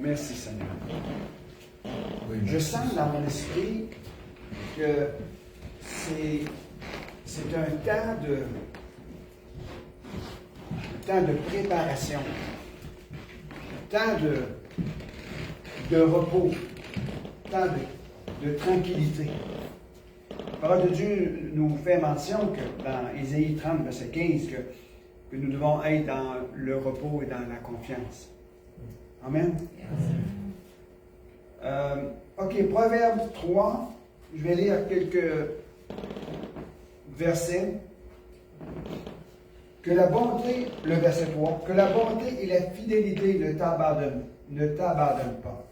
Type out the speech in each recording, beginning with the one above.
Merci Seigneur. Oui, Je sens dans mon esprit que c'est un temps de préparation, un temps de repos, un temps de tranquillité. La parole de Dieu nous fait mention que dans Ésaïe 30, verset 15, que nous devons être dans le repos et dans la confiance. Amen. OK, Proverbe 3, je vais lire quelques versets. Que la bonté, le verset 3, que la bonté et la fidélité ne t'abandonnent pas.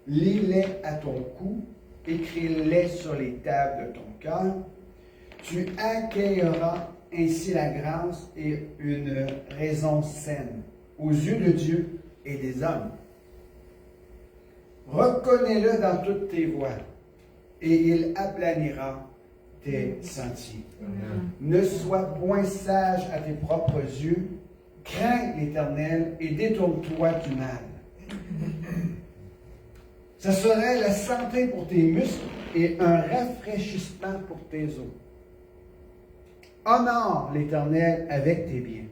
Lis-les à ton cou, écris-les sur les tables de ton cœur. Tu accueilleras ainsi la grâce et une raison saine aux yeux de Dieu et des hommes. Reconnais-le dans toutes tes voies, et il aplanira tes sentiers. Amen. Ne sois point sage à tes propres yeux, crains l'Éternel et détourne-toi du mal. Ce serait la santé pour tes muscles et un rafraîchissement pour tes os. Honore l'Éternel avec tes biens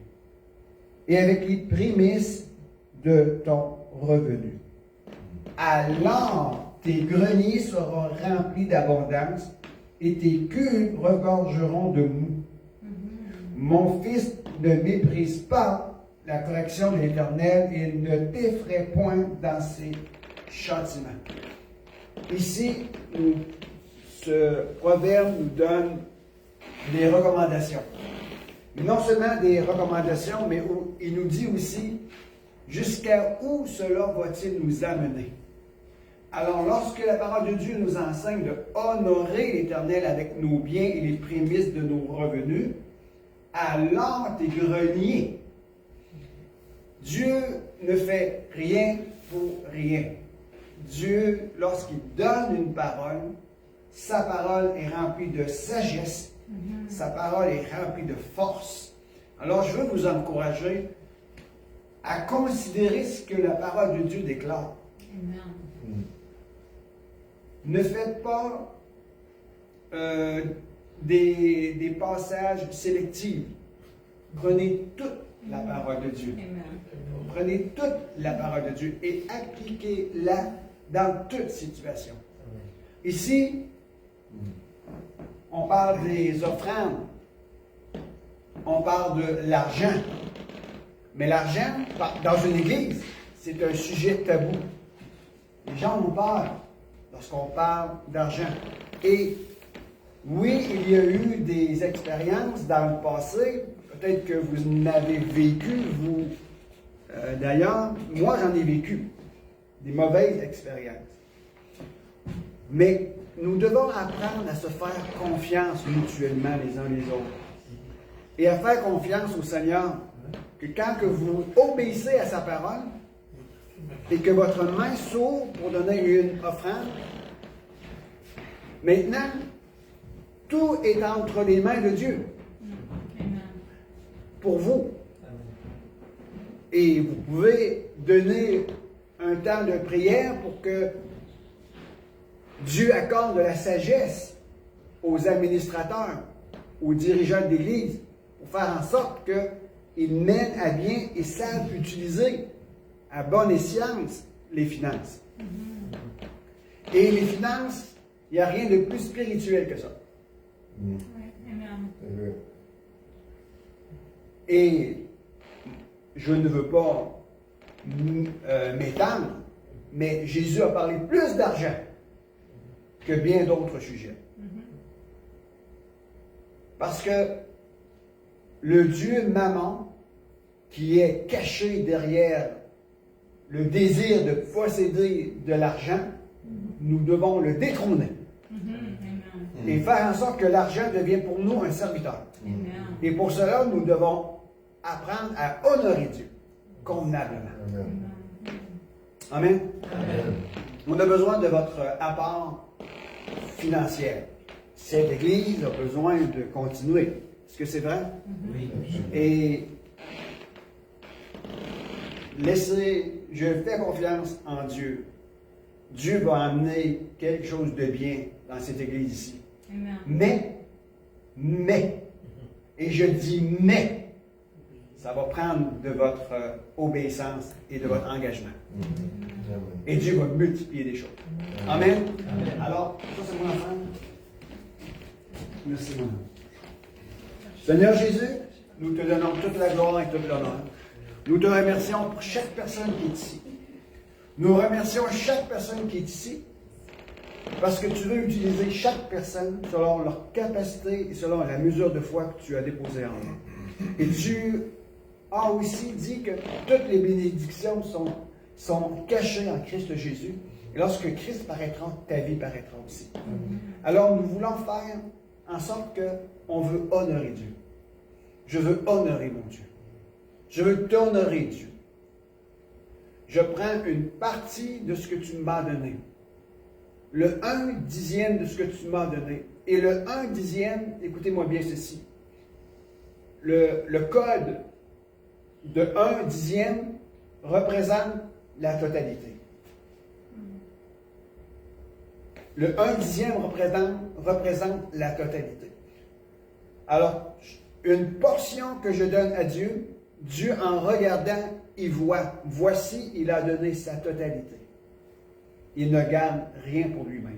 et avec les prémices de ton revenu. Alors tes greniers seront remplis d'abondance et tes cuves regorgeront de mou. Mon fils, ne méprise pas la correction de l'Éternel et ne t'effraie point dans ses châtiments. Ici, ce proverbe nous donne des recommandations. Non seulement des recommandations, mais il nous dit aussi jusqu'à où cela va-t-il nous amener. Alors, lorsque la parole de Dieu nous enseigne de honorer l'Éternel avec nos biens et les prémices de nos revenus, alors tes greniers. Dieu ne fait rien pour rien. Dieu, lorsqu'il donne une parole, sa parole est remplie de sagesse, sa parole est remplie de force. Alors, je veux vous encourager à considérer ce que la parole de Dieu déclare. Amen. Ne faites pas des passages sélectifs. Prenez toute la parole de Dieu. Amen. Prenez toute la parole de Dieu et appliquez-la dans toute situation. Ici, on parle des offrandes. On parle de l'argent. Mais l'argent, dans une église, c'est un sujet tabou. Les gens ont peur lorsqu'on parle d'argent. Et oui, il y a eu des expériences dans le passé, peut-être que vous n'avez vécu, vous. D'ailleurs, moi j'en ai vécu, des mauvaises expériences. Mais nous devons apprendre à se faire confiance mutuellement les uns les autres. Et à faire confiance au Seigneur, que quand que vous obéissez à sa parole, et que votre main s'ouvre pour donner une offrande, maintenant, tout est entre les mains de Dieu. Amen. Pour vous. Et vous pouvez donner un temps de prière pour que Dieu accorde de la sagesse aux administrateurs, aux dirigeants d'Église, pour faire en sorte qu'ils mènent à bien et savent utiliser à bonne escience les finances. Et les finances, il n'y a rien de plus spirituel que ça. Oui. Amen. Et je ne veux pas m'étendre, mais Jésus a parlé plus d'argent que bien d'autres sujets. Parce que le Dieu Mammon, qui est caché derrière le désir de posséder de l'argent, nous devons le détrôner. Amen. Et faire en sorte que l'argent devienne pour nous un serviteur. Amen. Et pour cela, nous devons apprendre à honorer Dieu convenablement. Amen. Amen. On a besoin de votre apport financier. Cette Église a besoin de continuer. Est-ce que c'est vrai? Oui. Et je fais confiance en Dieu. Dieu va amener quelque chose de bien dans cette église ici. Amen. Mais, et je dis mais, ça va prendre de votre obéissance et de votre engagement. Et Dieu va multiplier des choses. Amen. Alors, ça c'est mon enfant. Merci, mon enfant. Seigneur Jésus, nous te donnons toute la gloire et toute l'honneur. Nous te remercions pour chaque personne qui est ici. Nous remercions chaque personne qui est ici parce que tu veux utiliser chaque personne selon leur capacité et selon la mesure de foi que tu as déposée en eux. Et tu as aussi dit que toutes les bénédictions sont cachées en Christ Jésus. Et lorsque Christ paraîtra, ta vie paraîtra aussi. Alors nous voulons faire en sorte qu'on veut honorer Dieu. Je veux honorer mon Dieu. Je veux t'honorer, Dieu. Je prends une partie de ce que tu m'as donné. Le 1/10 de ce que tu m'as donné. Et le 1/10, écoutez-moi bien ceci. Le code de 1/10 représente la totalité. Le 1/10 représente la totalité. Alors, une portion que je donne à Dieu, Dieu en regardant, il voit, voici, il a donné sa totalité. Il ne garde rien pour lui-même.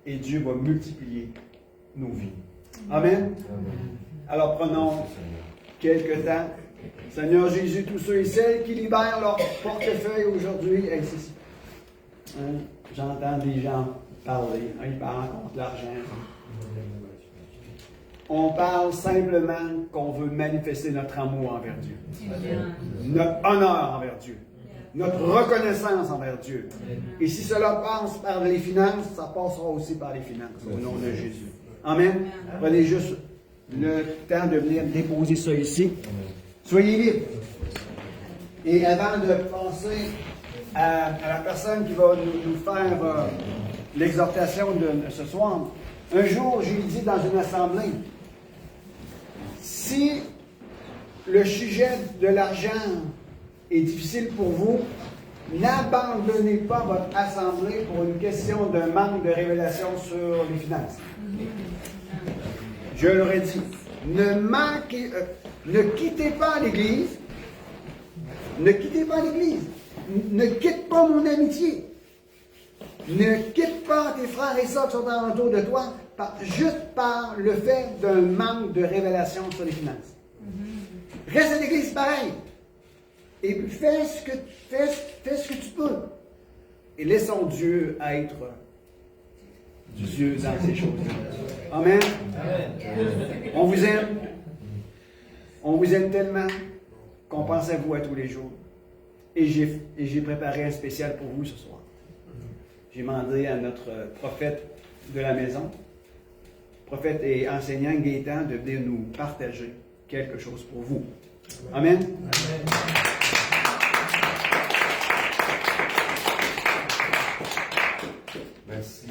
Et Dieu va multiplier nos vies. Amen. Alors prenons quelques temps. Seigneur Jésus, tous ceux et celles qui libèrent leur portefeuille aujourd'hui, j'entends des gens parler, ils parlent contre l'argent. On parle simplement qu'on veut manifester notre amour envers Dieu, notre honneur envers Dieu, notre reconnaissance envers Dieu. Et si cela passe par les finances, ça passera aussi par les finances, au nom de Jésus. Amen. Prenez juste le temps de venir déposer ça ici. Soyez libres. Et avant de passer à la personne qui va nous faire l'exhortation de ce soir, un jour, j'ai dit dans une assemblée, si le sujet de l'argent est difficile pour vous, n'abandonnez pas votre assemblée pour une question d'un manque de révélation sur les finances. Je leur ai dit, ne quittez pas l'Église, ne quittez pas l'Église, ne quitte pas mon amitié, ne quitte pas tes frères et sœurs qui sont autour de toi, juste par le fait d'un manque de révélation sur les finances. Reste à l'Église pareil. Et fais ce que tu peux. Et laissons Dieu être Dieu dans ces choses-là. Amen. On vous aime. On vous aime tellement qu'on pense à vous à tous les jours. Et j'ai préparé un spécial pour vous ce soir. J'ai demandé à notre prophète de la maison, prophète et enseignant Gaétan, de venir nous partager quelque chose pour vous. Amen. Merci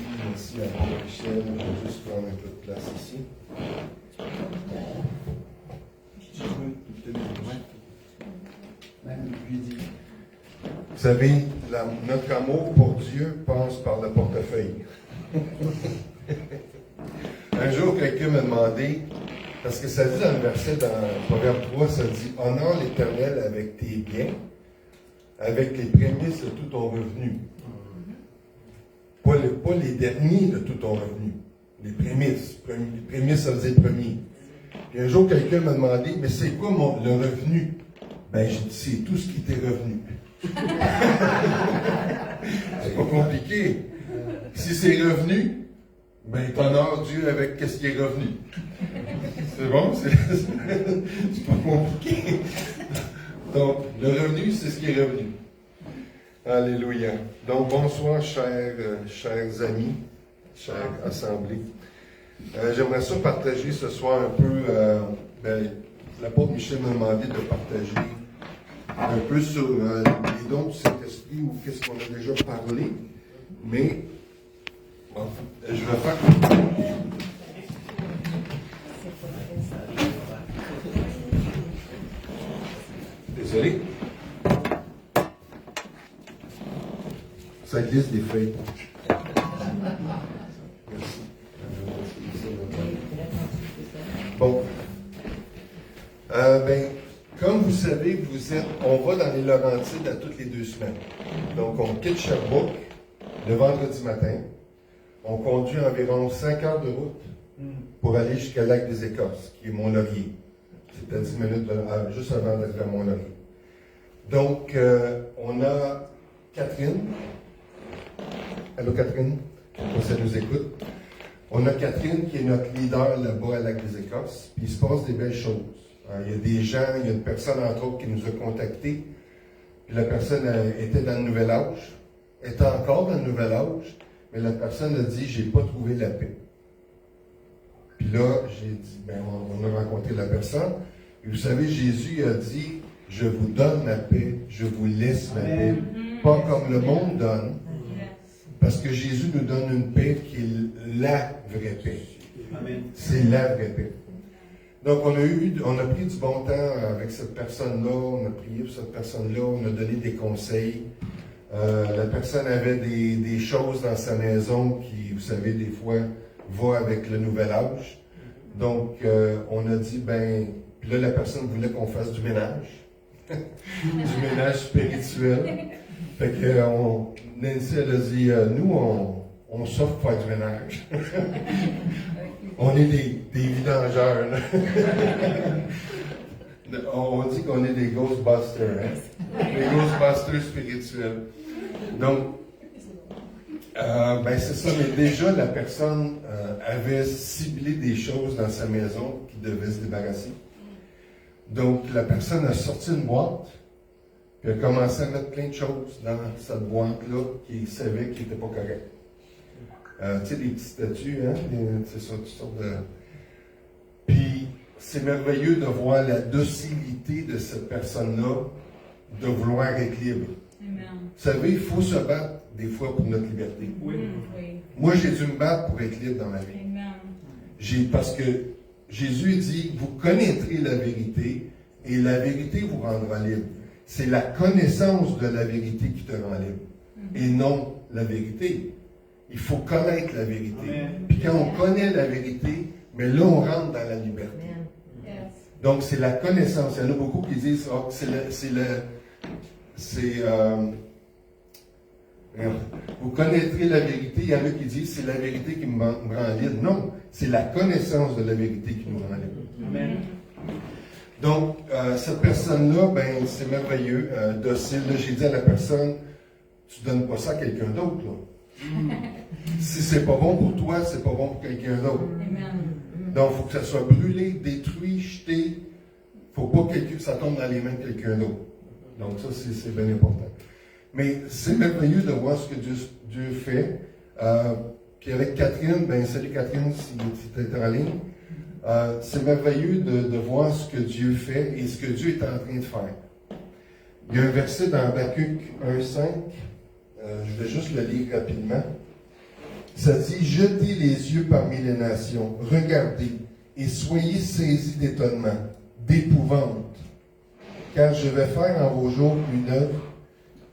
à Paul Michel. Je vais juste prendre un peu de place ici. Vous savez, notre amour pour Dieu passe par le portefeuille. Un jour, quelqu'un m'a demandé, parce que ça dit dans le verset, dans Proverbe 3, ça dit « Honore l'Éternel avec tes biens, avec les prémices de tout ton revenu. » Pas les derniers de tout ton revenu. Les prémices. Les prémices, ça veut dire premier. Puis un jour, quelqu'un m'a demandé, mais c'est quoi le revenu? Ben, j'ai dit, c'est tout ce qui t'est revenu. C'est pas compliqué. Si c'est revenu, ben, t'honores Dieu avec qu'est-ce qui est revenu. C'est bon? C'est pas compliqué. Donc, le revenu, c'est ce qui est revenu. Alléluia. Donc, bonsoir, chers amis, chère assemblée. J'aimerais ça partager ce soir un peu, l'apôtre Michel m'a demandé de partager un peu sur les dons du Saint-Esprit ou qu'est-ce qu'on a déjà parlé, mais je vais faire... Désolé. Ça glisse des feuilles. Bon. Comme vous savez, on va dans les Laurentides à toutes les 2 semaines. Donc, on quitte Sherbrooke le vendredi matin. On conduit environ 5 heures de route pour aller jusqu'à Lac des Écorces, qui est Mont-Laurier. C'est à 10 minutes, juste avant d'être à Mont-Laurier. Donc, on a Catherine. Allô, Catherine? Ça nous écoute. On a Catherine qui est notre leader là-bas à Lac des Écorces. Puis il se passe des belles choses. Il y a des gens, il y a une personne entre autres qui nous a contactés. Puis la personne était dans le nouvel âge, était encore dans le nouvel âge, mais la personne a dit, j'ai pas trouvé la paix. Puis là, j'ai dit, on a rencontré la personne. Et vous savez, Jésus a dit, je vous donne ma paix, je vous laisse ma paix, pas comme le monde donne. Parce que Jésus nous donne une paix qui est la vraie paix. C'est la vraie paix. Donc, on a pris du bon temps avec cette personne-là, on a prié pour cette personne-là, on a donné des conseils. La personne avait des choses dans sa maison qui, vous savez, des fois, va avec le nouvel âge. Donc, on a dit, puis là, la personne voulait qu'on fasse du ménage. Du ménage spirituel. Fait que Nancy, elle a dit, nous, on s'offre pour faire du ménage. On est des vidangeurs. On dit qu'on est des Ghostbusters. Hein? Des Ghostbusters spirituels. Donc, c'est ça, mais déjà, la personne avait ciblé des choses dans sa maison qui devait se débarrasser. Donc, la personne a sorti une boîte, puis a commencé à mettre plein de choses dans cette boîte-là qu'il savait qui n'était pas correct. Tu sais, des petites statues, hein? C'est ça, toutes sortes de... Puis, c'est merveilleux de voir la docilité de cette personne-là, de vouloir être libre. Amen. Vous savez, il faut se battre des fois pour notre liberté. Oui. Moi, j'ai dû me battre pour être libre dans ma vie. Amen. Parce que Jésus dit, vous connaîtrez la vérité et la vérité vous rendra libre. C'est la connaissance de la vérité qui te rend libre et non la vérité. Il faut connaître la vérité. Amen. Puis quand on connaît la vérité, mais là, on rentre dans la liberté. Yes. Donc, c'est la connaissance. Il y en a beaucoup qui disent, vous connaîtrez la vérité. Il y en a qui disent, c'est la vérité qui me rend libre. Non, c'est la connaissance de la vérité qui nous rend libre. Amen. Donc, cette personne-là, c'est merveilleux, docile. Là, j'ai dit à la personne, tu donnes pas ça à quelqu'un d'autre, là. Si c'est pas bon pour toi, c'est pas bon pour quelqu'un d'autre. Donc, il faut que ça soit brûlé, détruit, jeté. Il ne faut pas que ça tombe dans les mains de quelqu'un d'autre. Donc, ça, c'est bien important. Mais c'est merveilleux de voir ce que Dieu fait. Puis avec Catherine, salut Catherine, si tu es en ligne. C'est merveilleux de voir ce que Dieu fait et ce que Dieu est en train de faire. Il y a un verset dans Habakkuk 1,5. Je vais juste le lire rapidement. Ça dit, jetez les yeux parmi les nations, regardez et soyez saisis d'étonnement, d'épouvante, car je vais faire en vos jours une œuvre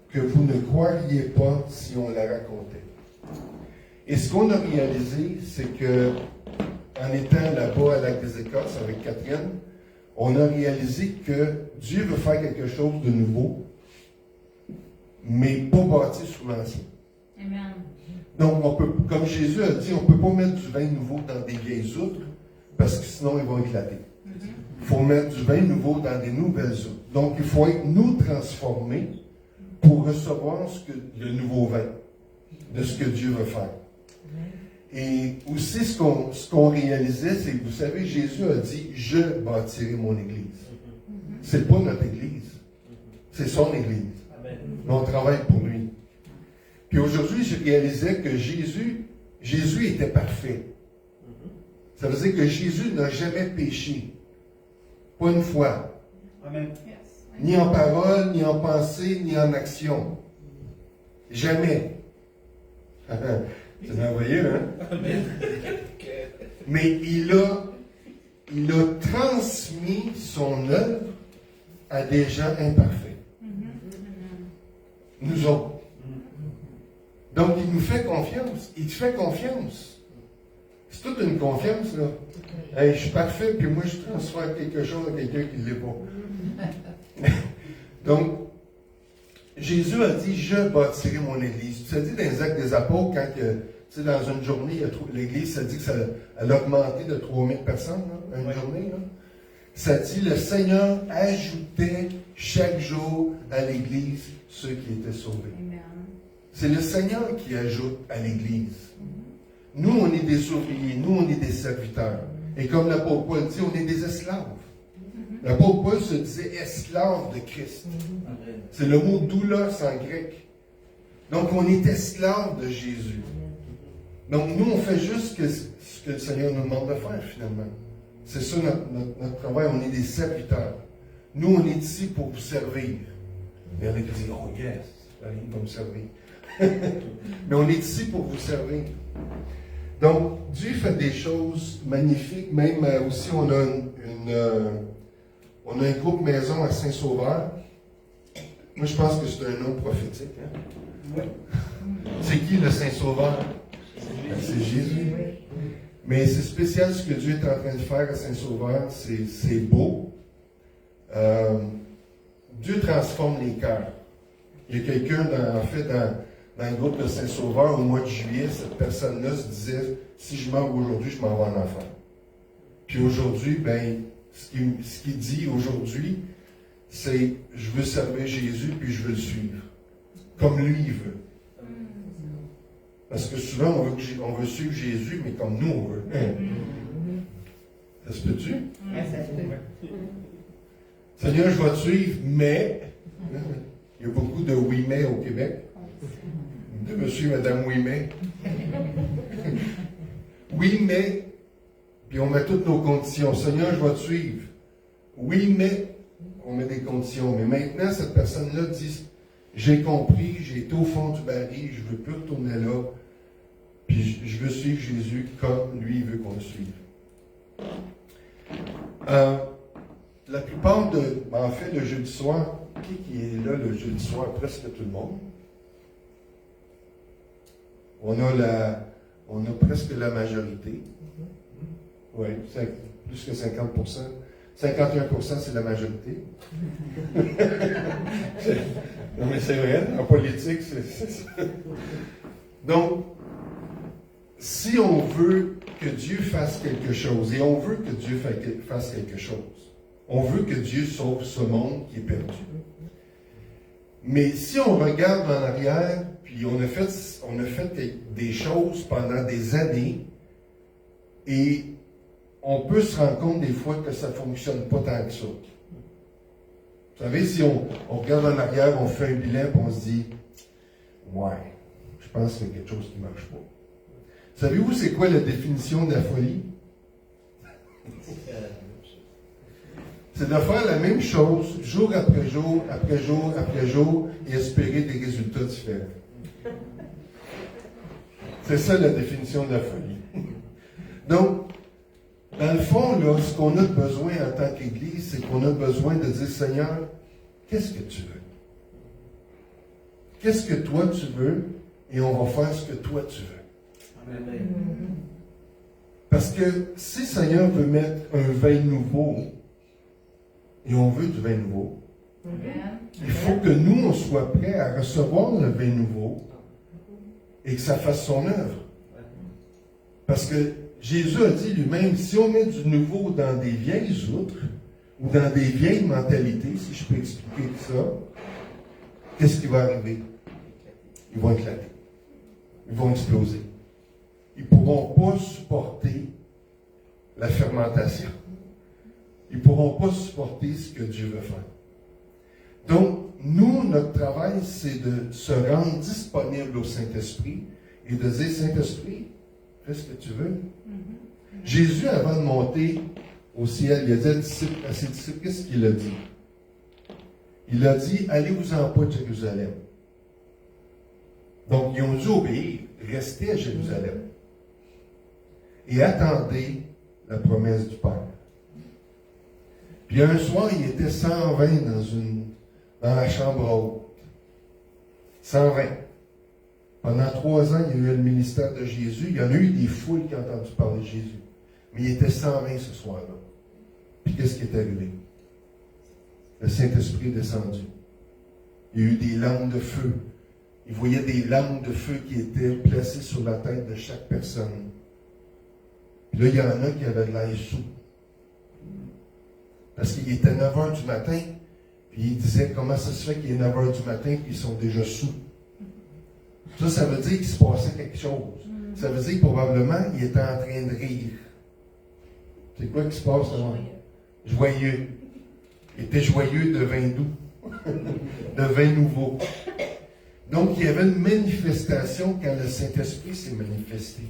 que vous ne croiriez pas si on la racontait. Et ce qu'on a réalisé, c'est que, en étant là-bas à Lac des Écorces avec Catherine, on a réalisé que Dieu veut faire quelque chose de nouveau, mais pas bâti sur l'ancien. Amen. Donc, on peut, comme Jésus a dit, on ne peut pas mettre du vin nouveau dans des vieilles outres, parce que sinon ils vont éclater. Il faut mettre du vin nouveau dans des nouvelles outres. Donc, il faut être nous transformés pour recevoir le nouveau vin de ce que Dieu veut faire. Et aussi, ce qu'on réalisait, c'est que, vous savez, Jésus a dit, je bâtirai mon Église. C'est pas notre Église, c'est son Église. Mais on travaille pour lui. Puis aujourd'hui, je réalisais que Jésus était parfait. Ça veut dire que Jésus n'a jamais péché. Pas une fois. Amen. Ni en parole, ni en pensée, ni en action. Jamais. C'est merveilleux, hein? Amen. Mais il a transmis son œuvre à des gens imparfaits. Nous autres. Donc, il nous fait confiance. Il te fait confiance. C'est toute une confiance, là. Hey, je suis parfait, puis moi, je transfère quelque chose à quelqu'un qui ne l'est pas. Donc, Jésus a dit, je bâtirai mon Église. Ça dit dans les Actes des Apôtres, quand, tu sais, dans une journée, l'Église, ça dit que elle a augmenté de 3000 personnes, là, une journée, là. Ça dit, le Seigneur ajoutait chaque jour à l'Église ceux qui étaient sauvés. Amen. C'est le Seigneur qui ajoute à l'Église. Nous, on est des ouvriers, nous, on est des serviteurs. Et comme l'apôtre Paul dit, on est des esclaves. L'apôtre Paul se disait esclave de Christ. C'est le mot doulos en grec. Donc, on est esclave de Jésus. Donc, nous, on fait juste ce que le Seigneur nous demande de faire, finalement. C'est ça notre travail, on est des serviteurs. Nous, on est ici pour vous servir. Il y en a qui disent, oh yes, il va me servir. Mais on est ici pour vous servir. Donc, Dieu fait des choses magnifiques. Même aussi, on a un groupe maison à Saint-Sauveur. Moi, je pense que c'est un nom prophétique. Hein? Oui. C'est qui le Saint-Sauveur? C'est Jésus. Mais c'est spécial ce que Dieu est en train de faire à Saint-Sauveur. C'est beau. Dieu transforme les cœurs. Il y a quelqu'un, dans le groupe de Saint-Sauveur, au mois de juillet, cette personne-là se disait, si je meurs aujourd'hui, je m'en vais en enfer. Puis aujourd'hui, ben, ce qu'il dit aujourd'hui, c'est, je veux servir Jésus, puis je veux le suivre. Comme lui, il veut. Parce que souvent, on veut suivre Jésus, mais comme nous, on veut. Ça se peut-tu? Ça se peut. Seigneur, je vais te suivre, mais... Il y a beaucoup de oui mais au Québec. De monsieur et madame oui mais. Oui mais, puis on met toutes nos conditions. Seigneur, je vais te suivre. Oui mais, on met des conditions. Mais maintenant, cette personne-là dit, j'ai compris, j'ai été au fond du baril, je ne veux plus retourner là. Puis je veux suivre Jésus comme lui veut qu'on le suive. La plupart en fait, le jeudi soir, qui est là le jeudi soir? Presque tout le monde. On a presque la majorité. Oui, plus que 50%. 51%, c'est la majorité. Non, mais c'est vrai, en politique, c'est ça. Donc, si on veut que Dieu fasse quelque chose, et on veut que Dieu fasse quelque chose, on veut que Dieu sauve ce monde qui est perdu. Mais si on regarde en arrière, puis on a fait des choses pendant des années, et on peut se rendre compte des fois que ça ne fonctionne pas tant que ça. Vous savez, si on regarde en arrière, on fait un bilan, puis on se dit, ouais, je pense qu'il y a quelque chose qui ne marche pas. Savez-vous c'est quoi la définition de la folie? C'est de faire la même chose, jour après jour, après jour, après jour, et espérer des résultats différents. C'est ça la définition de la folie. Donc, dans le fond, là, ce qu'on a besoin en tant qu'Église, c'est qu'on a besoin de dire, Seigneur, qu'est-ce que tu veux? Qu'est-ce que toi tu veux? Et on va faire ce que toi tu veux. Amen. Parce que si Seigneur veut mettre un vin nouveau, et on veut du vin nouveau, il faut que nous, on soit prêts à recevoir le vin nouveau et que ça fasse son œuvre. Parce que Jésus a dit lui-même, si on met du nouveau dans des vieilles outres ou dans des vieilles mentalités, si je peux expliquer ça, qu'est-ce qui va arriver? Ils vont éclater. Ils vont exploser. Ils ne pourront pas supporter la fermentation. Ils ne pourront pas supporter ce que Dieu veut faire. Donc, nous, notre travail, c'est de se rendre disponible au Saint-Esprit et de dire, Saint-Esprit, fais ce que tu veux. Jésus, avant de monter au ciel, il a dit à ses disciples, qu'est-ce qu'il a dit? Il a dit, allez-vous-en pas de Jérusalem. Donc, ils ont dû obéir, rester à Jérusalem. Et attendez la promesse du Père. Puis un soir, il était 120 dans la chambre haute. 120. Pendant 3 ans, il y a eu le ministère de Jésus. Il y en a eu des foules qui ont entendu parler de Jésus. Mais il était 120 ce soir-là. Puis qu'est-ce qui est arrivé? Le Saint-Esprit est descendu. Il y a eu des langues de feu. Il voyait des langues de feu qui étaient placées sur la tête de chaque personne. Puis là, il y en a qui avaient de l'air sous. Parce qu'il était 9 h du matin, puis il disait comment ça se fait qu'il est 9 h du matin, puis ils sont déjà sous. Ça veut dire qu'il se passait quelque chose. Ça veut dire que probablement, il était en train de rire. C'est quoi qui se passe là? Joyeux. Il était joyeux de vin doux, de vin nouveau. Donc, il y avait une manifestation quand le Saint-Esprit s'est manifesté.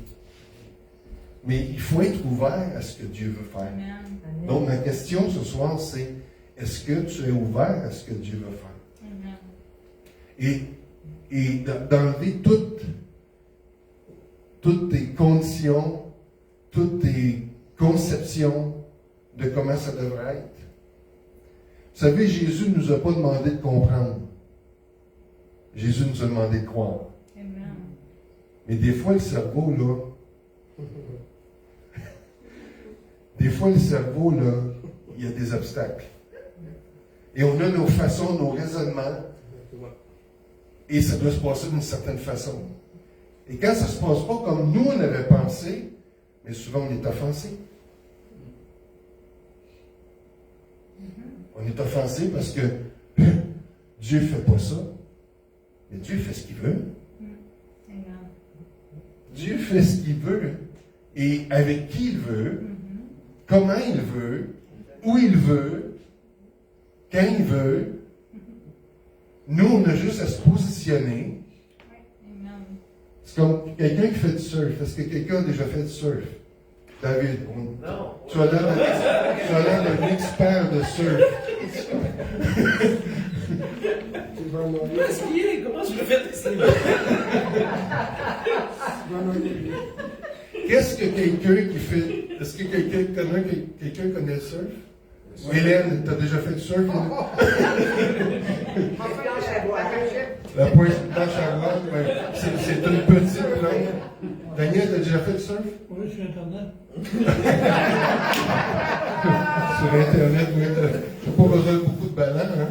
Mais il faut être ouvert à ce que Dieu veut faire. Amen. Donc, ma question ce soir, c'est est-ce que tu es ouvert à ce que Dieu veut faire? Amen. Et d'enlever toutes tes conditions, toutes tes conceptions de comment ça devrait être. Vous savez, Jésus ne nous a pas demandé de comprendre. Jésus nous a demandé de croire. Amen. Mais des fois, le cerveau, là, il y a des obstacles. Et on a nos façons, nos raisonnements. Et ça doit se passer d'une certaine façon. Et quand ça ne se passe pas comme nous, on avait pensé, mais souvent on est offensé. On est offensé parce que Dieu ne fait pas ça. Mais Dieu fait ce qu'il veut. Amen. Dieu fait ce qu'il veut et avec qui il veut, comment il veut, où il veut, quand il veut. Nous, on a juste à se positionner. Amen. C'est comme quelqu'un qui fait du surf. Est-ce que quelqu'un a déjà fait du surf? David, tu as l'air d'un expert de surf. Comment je le fais tester? Qu'est-ce que quelqu'un qui fait... Est-ce que quelqu'un connaît le surf? Hélène, tu as déjà fait du surf? La pointe blanche à droite, c'est une petite langue. Daniel, tu as déjà fait du surf? Oui, sur Internet. Sur Internet, oui. Tu n'as pas besoin de beaucoup de ballons, hein?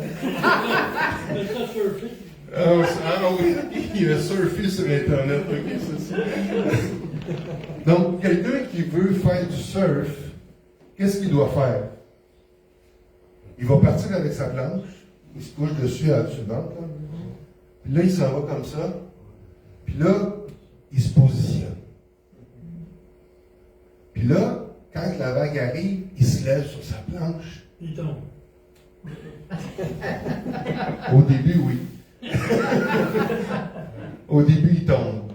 Mais ça, surfer. Ah oui, il a surfé sur Internet, ok, c'est ça. Donc, quelqu'un qui veut faire du surf, qu'est-ce qu'il doit faire? Il va partir avec sa planche, il se couche dessus à dessus ventre, là. Puis là, il s'en va comme ça. Puis là, il se positionne. Puis là, quand la vague arrive, il se lève sur sa planche. Il tombe. Au début, oui. Au début, il tombe.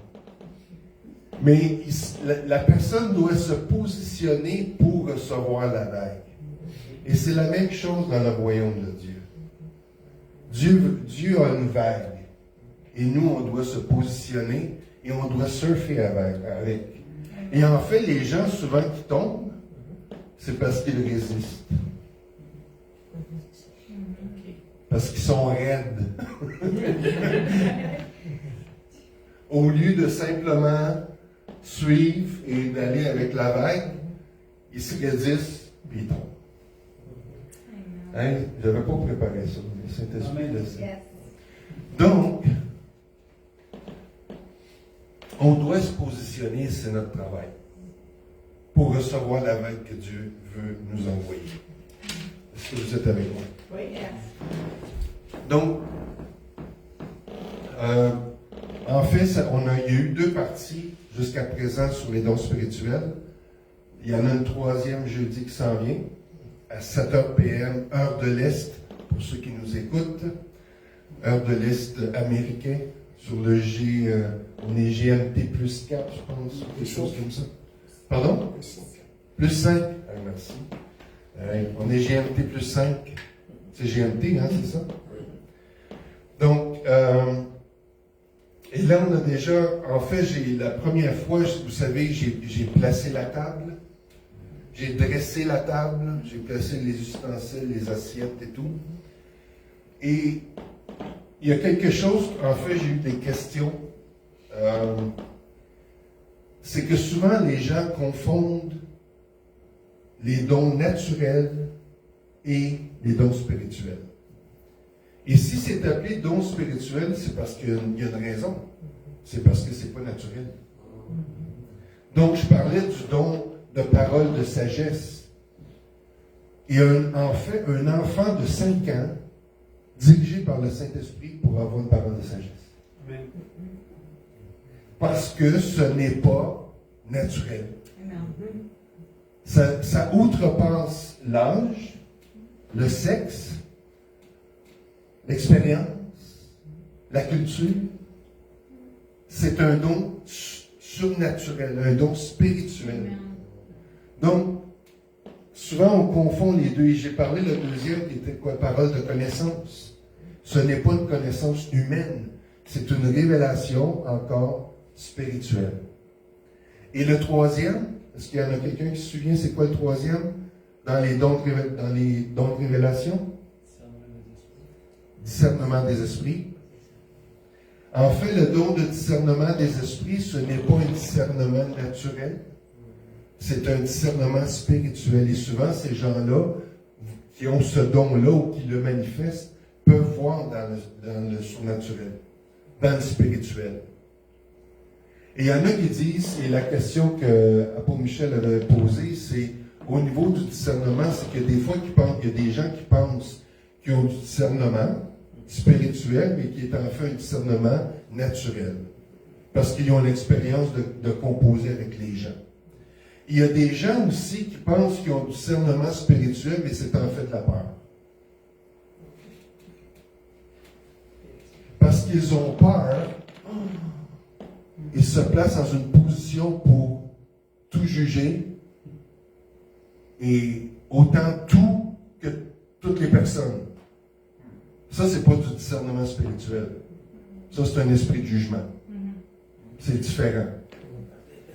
Mais la personne doit se positionner pour recevoir la vague. Et c'est la même chose dans le royaume de Dieu. Dieu a une vague. Et nous, on doit se positionner et on doit surfer avec. Et en fait, les gens, souvent, qui tombent, c'est parce qu'ils résistent. Parce qu'ils sont raides. Au lieu de simplement suivre et d'aller avec la vague, ils se résistent et ils tombent. Hein? Je n'avais pas préparé ça, mais le Saint-Esprit le sait. Donc, on doit se positionner, c'est notre travail, pour recevoir la vague que Dieu veut nous envoyer. Est-ce que vous êtes avec moi? Oui. Donc, en fait, il y a eu 2 parties jusqu'à présent sur les dons spirituels. Il y en a une 3e jeudi qui s'en vient, à 7h PM, heure de l'Est, pour ceux qui nous écoutent. Heure de l'Est américain, sur le on est GMT plus 4, je pense, quelque chose comme ça. Pardon? Plus 5. Ah, merci. On est GMT plus 5. C'est GMT, hein, c'est ça? Donc, et là, on a déjà, en fait, la première fois, vous savez, j'ai placé la table, j'ai dressé la table, j'ai placé les ustensiles, les assiettes et tout. Et il y a quelque chose, en fait, j'ai eu des questions c'est que souvent les gens confondent les dons naturels et les dons spirituels. Et si c'est appelé don spirituel, c'est parce qu'il y a une raison. C'est parce que c'est pas naturel. Donc, je parlais du don de parole de sagesse. Et en fait, un enfant de 5 ans, dirigé par le Saint-Esprit, pour avoir une parole de sagesse. Amen. Parce que ce n'est pas naturel. Amen. Ça outrepasse l'âge, le sexe, l'expérience, la culture. C'est un don surnaturel, un don spirituel. Amen. Donc, souvent on confond les deux. Et j'ai parlé le deuxième qui était quoi? Parole de connaissance. Ce n'est pas une connaissance humaine. C'est une révélation encore spirituelle. Et le troisième, est-ce qu'il y en a quelqu'un qui se souvient c'est quoi le troisième dans les dons de révélation? Discernement des esprits. En fait, le don de discernement des esprits, ce n'est pas un discernement naturel. C'est un discernement spirituel. Et souvent, ces gens-là, qui ont ce don-là ou qui le manifestent, peuvent voir dans le surnaturel, dans le spirituel. Et il y en a qui disent, et la question que Paul Michel avait posée, c'est au niveau du discernement, c'est que des fois, il y a des gens qui pensent qu'ils ont du discernement spirituel, mais qui est en fait un discernement naturel. Parce qu'ils ont l'expérience de composer avec les gens. Il y a des gens aussi qui pensent qu'ils ont du discernement spirituel, mais c'est en fait de la peur. Parce qu'ils ont peur, ils se placent dans une position pour tout juger, et autant tout que toutes les personnes. Ça, c'est pas du discernement spirituel. Ça, c'est un esprit de jugement. C'est différent.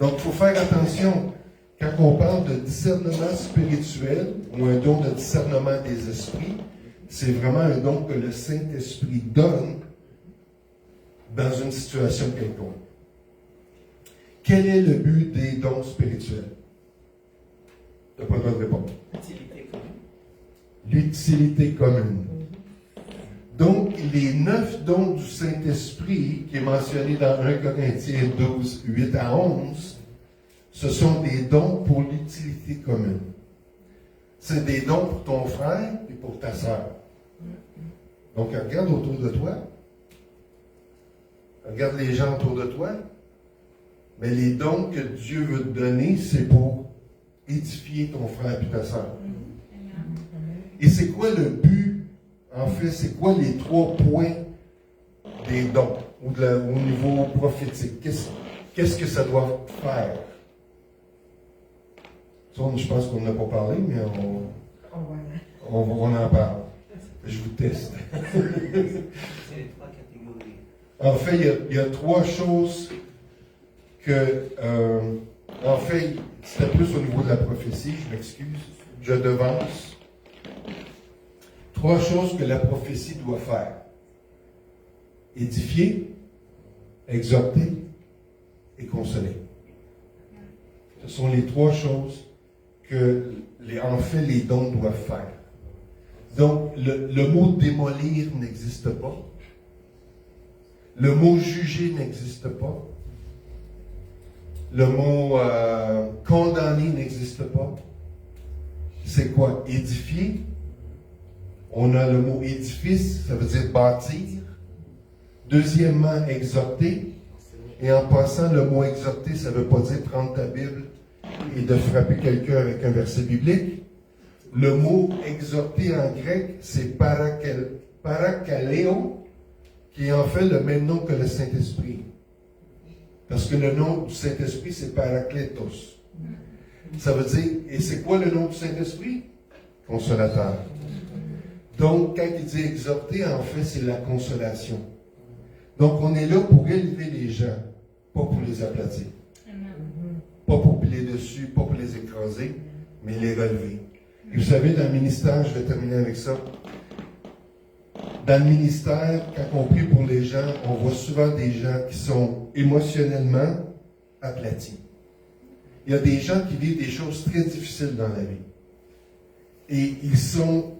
Donc, il faut faire attention. Quand on parle de discernement spirituel ou un don de discernement des esprits, c'est vraiment un don que le Saint-Esprit donne dans une situation quelconque. Quel est le but des dons spirituels? Tu n'as pas le droit de répondre. L'utilité commune. Donc, les 9 dons du Saint-Esprit, qui est mentionné dans 1 Corinthiens 12, 8 à 11, ce sont des dons pour l'utilité commune. C'est des dons pour ton frère et pour ta sœur. Donc, regarde autour de toi. Regarde les gens autour de toi. Mais les dons que Dieu veut te donner, c'est pour édifier ton frère et ta sœur. Et c'est quoi le but? En fait, c'est quoi les 3 points des dons au niveau prophétique? Qu'est-ce que ça doit faire? Ça, je pense qu'on n'a pas parlé, mais on en parle. Je vous teste. C'est les 3 catégories. En fait, il y a 3 choses que... en fait, c'était plus au niveau de la prophétie, je m'excuse, je devance. 3 choses que la prophétie doit faire. Édifier, exhorter et consoler. Ce sont les 3 choses que, en fait, les dons doivent faire. Donc, le mot démolir n'existe pas. Le mot juger n'existe pas. Le mot condamner n'existe pas. C'est quoi? Édifier. On a le mot édifice, ça veut dire bâtir. Deuxièmement, exhorter. Et en passant, le mot exhorter, ça ne veut pas dire prendre ta Bible et de frapper quelqu'un avec un verset biblique. Le mot exhorter en grec, c'est parakaleo, qui est en fait le même nom que le Saint-Esprit. Parce que le nom du Saint-Esprit, c'est Parakletos. Ça veut dire, et c'est quoi le nom du Saint-Esprit? Consolateur. Donc, quand il dit exhorter, en fait, c'est la consolation. Donc, on est là pour élever les gens, pas pour les aplatir. Pas pour piler dessus, pas pour les écraser, mais les relever. Et vous savez, dans le ministère, je vais terminer avec ça. Dans le ministère, quand on prie pour les gens, on voit souvent des gens qui sont émotionnellement aplatis. Il y a des gens qui vivent des choses très difficiles dans la vie. Et ils sont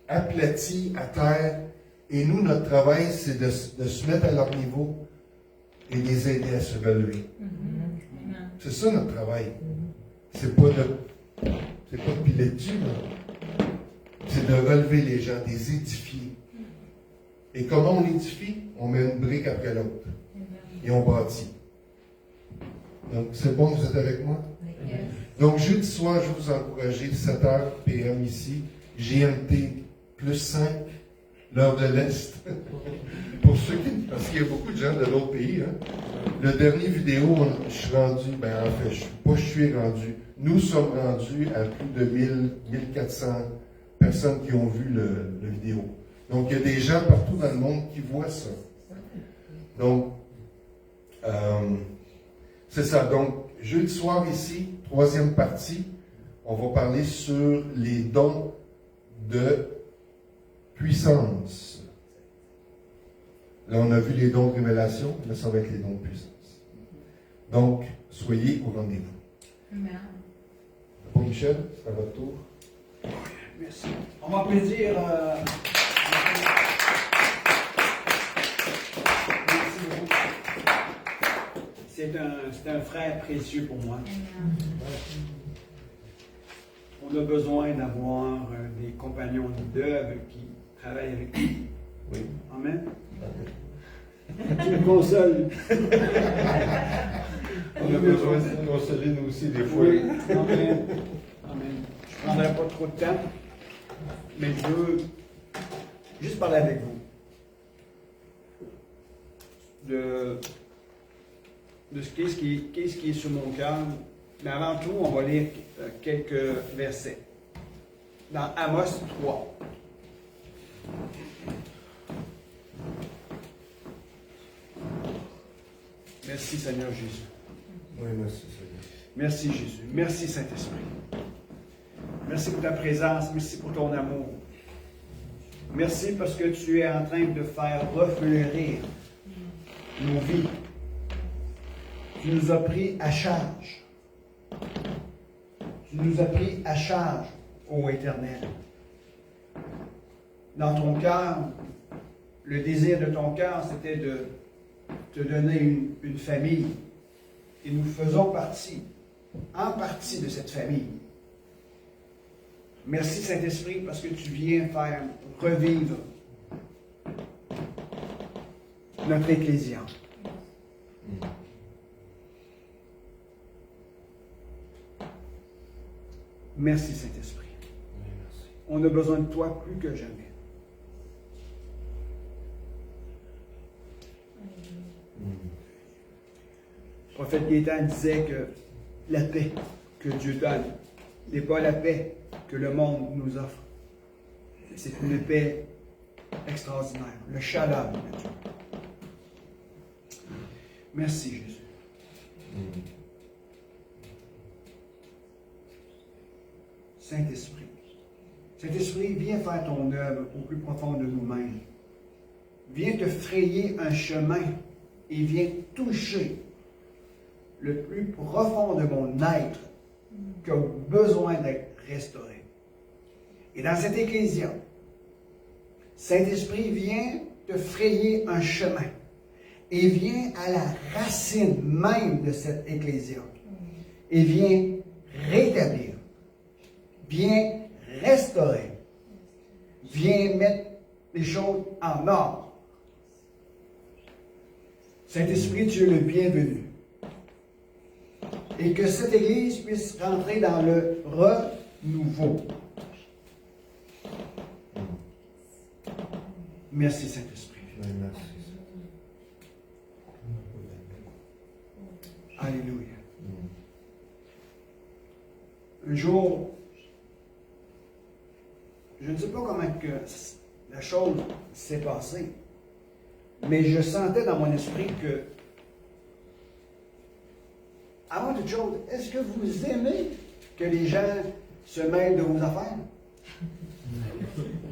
aplatis à terre. Et nous, notre travail, c'est de se mettre à leur niveau et les aider à se relever. Amen. C'est ça notre travail. C'est pas de piler dessus, là. C'est de relever les gens, de les édifier. Et comment on édifie? On met une brique après l'autre. Et on bâtit. Donc, c'est bon, vous êtes avec moi? Yes. Donc, jeudi soir, je vais vous encourager, 7h PM ici, GMT, plus 5, l'heure de l'Est. Pour ceux qui... Parce qu'il y a beaucoup de gens de l'autre pays. Hein. Le dernier vidéo, je suis rendu, en fait, je suis rendu. Nous sommes rendus à plus de 1400 personnes qui ont vu le vidéo. Donc, il y a des gens partout dans le monde qui voient ça. Donc, c'est ça. Donc, jeudi soir ici, 3e partie, on va parler sur les dons de puissance. Là, on a vu les dons de révélation, là, ça va être les dons de puissance. Donc, soyez au rendez-vous. Amen. Bon, Michel, c'est à votre tour. Merci. On va applaudir. Merci beaucoup. C'est un frère précieux pour moi. Amen. On a besoin d'avoir des compagnons d'œuvre qui travaillent avec nous. Oui. Amen. Tu me consoles. On a besoin de se consoler nous aussi des fois. Oui. Amen. Amen. Je ne prendrai pas trop de temps, mais je veux juste parler avec vous de ce qui est sur mon cœur. Mais avant tout, on va lire quelques versets. Dans Amos 3. Merci Seigneur Jésus. Oui, merci Seigneur. Merci Jésus. Merci Saint-Esprit. Merci pour ta présence. Merci pour ton amour. Merci parce que tu es en train de faire refleurir nos vies. Tu nous as pris à charge. Tu nous as pris à charge, ô Éternel. Dans ton cœur, le désir de ton cœur, c'était de te donner une famille. Et nous faisons en partie de cette famille. Merci Saint-Esprit parce que tu viens faire revivre notre Ecclésia. Merci Saint-Esprit. On a besoin de toi plus que jamais. Le prophète Gaétan disait que la paix que Dieu donne n'est pas la paix que le monde nous offre. C'est une paix extraordinaire, le shalom de Dieu. Merci Jésus. Saint-Esprit. Saint-Esprit, viens faire ton œuvre au plus profond de nous-mêmes. Viens te frayer un chemin et viens toucher le plus profond de mon être qui a besoin d'être restauré. Et dans cette ecclésia, Saint-Esprit vient te frayer un chemin et vient à la racine même de cette ecclésia et vient rétablir, vient restaurer, vient mettre les choses en ordre. Saint-Esprit, tu es le bienvenu. Et que cette Église puisse rentrer dans le renouveau. Merci Saint-Esprit. Oui, merci. Alléluia. Un jour, je ne sais pas comment que la chose s'est passée, mais je sentais dans mon esprit que, avant toute chose, est-ce que vous aimez que les gens se mêlent de vos affaires?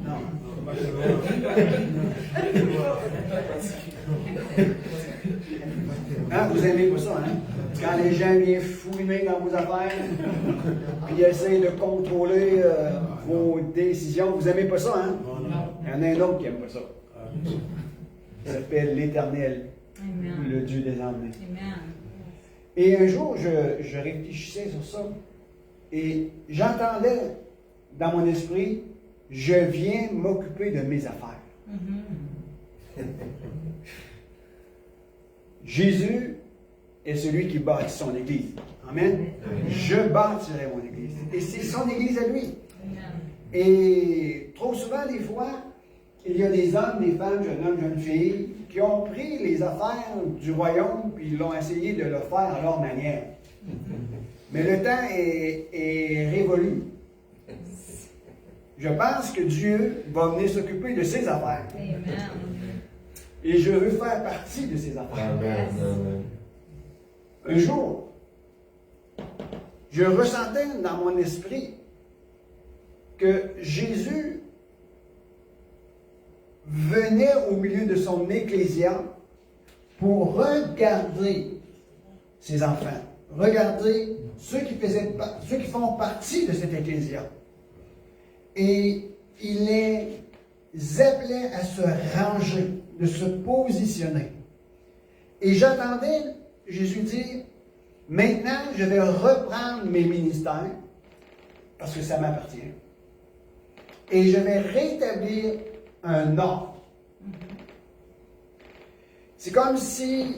Non. Hein, vous aimez pas ça, hein? Quand les gens viennent fouiner dans vos affaires, puis essayent de contrôler vos décisions, vous aimez pas ça, hein? Il y en a un autre qui aime pas ça. Il s'appelle l'Éternel, Amen. le Dieu des armées. Amen. Et un jour, je réfléchissais sur ça, et j'entendais dans mon esprit, je viens m'occuper de mes affaires. Jésus est celui qui bâtit son Église. Amen. Je bâtirai mon Église. Et c'est son Église à lui. Amen. Et trop souvent, des fois, il y a des hommes, des femmes, jeunes hommes, jeunes filles, qui ont pris les affaires du royaume puis ils l'ont essayé de le faire à leur manière. Mais le temps est révolu. Je pense que Dieu va venir s'occuper de ses affaires. Amen. Et je veux faire partie de ses affaires. Amen. Amen. Un jour, je ressentais dans mon esprit que Jésus venait au milieu de son ecclésia pour regarder ses enfants, regarder ceux qui font partie de cette ecclésia. Et il les appelait à se ranger, de se positionner. Et j'entendais Jésus dire, maintenant je vais reprendre mes ministères, parce que ça m'appartient. Et je vais rétablir un ordre. C'est comme si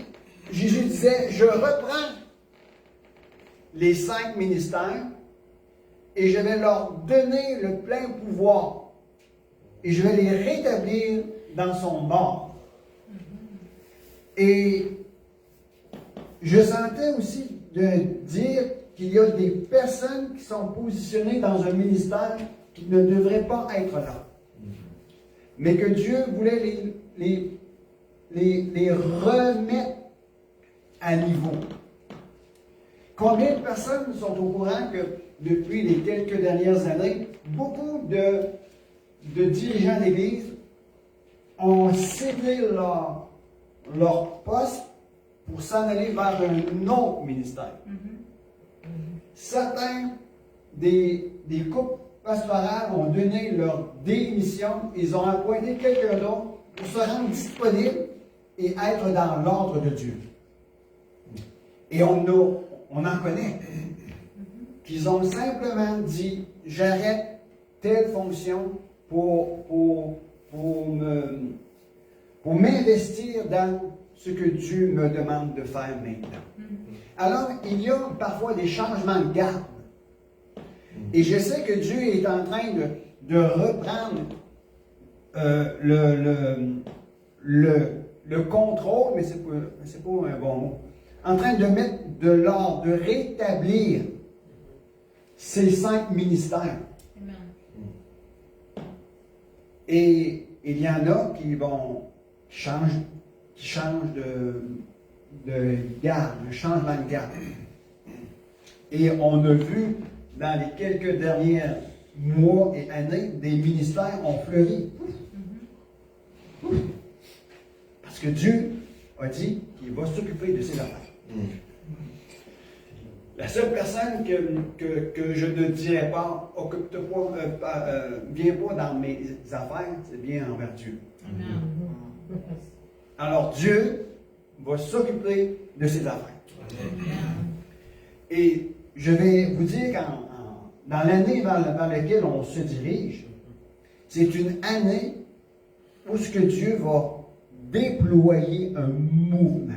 Jésus disait, je reprends les 5 ministères et je vais leur donner le plein pouvoir et je vais les rétablir dans son ordre. Et je sentais aussi de dire qu'il y a des personnes qui sont positionnées dans un ministère qui ne devraient pas être là. Mais que Dieu voulait les remettre à niveau. Combien de personnes sont au courant que depuis les quelques dernières années, beaucoup de dirigeants d'Église ont cédé leur poste pour s'en aller vers un autre ministère. Certains des couples pastorales ont donné leur démission, ils ont appointé quelqu'un d'autre pour se rendre disponible et être dans l'ordre de Dieu. Et on en connaît qu'ils ont simplement dit, j'arrête telle fonction pour m'investir dans ce que Dieu me demande de faire maintenant. Alors, il y a parfois des changements de garde. Et je sais que Dieu est en train de reprendre le contrôle, mais c'est pas un bon mot, en train de mettre de l'ordre, de rétablir ces 5 ministères. Amen. Et il y en a qui changent de garde, de changement de garde. Et on a vu dans les quelques derniers mois et années, des ministères ont fleuri. Parce que Dieu a dit qu'il va s'occuper de ses affaires. La seule personne que je ne dirais pas, occupe-toi pas, viens pas dans mes affaires, c'est bien envers Dieu. Amen. Alors Dieu va s'occuper de ses affaires. Et je vais vous dire dans l'année vers laquelle on se dirige, c'est une année où ce que Dieu va déployer un mouvement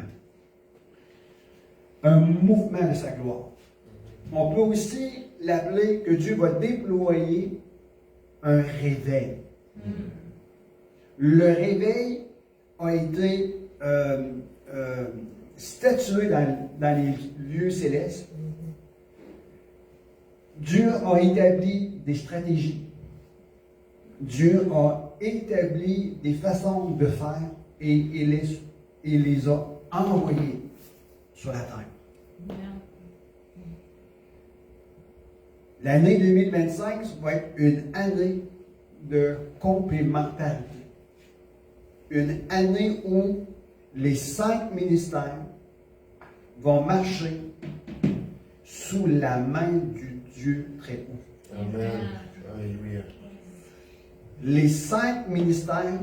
de sa gloire. On peut aussi l'appeler que Dieu va déployer un réveil. Le réveil a été statué dans les lieux célestes. Dieu a établi des stratégies. Dieu a établi des façons de faire et il les a envoyées sur la terre. L'année 2025 va être une année de complémentarité. Une année où les 5 ministères vont marcher sous la main du Dieu très haut. Amen. Alléluia. Les 5 ministères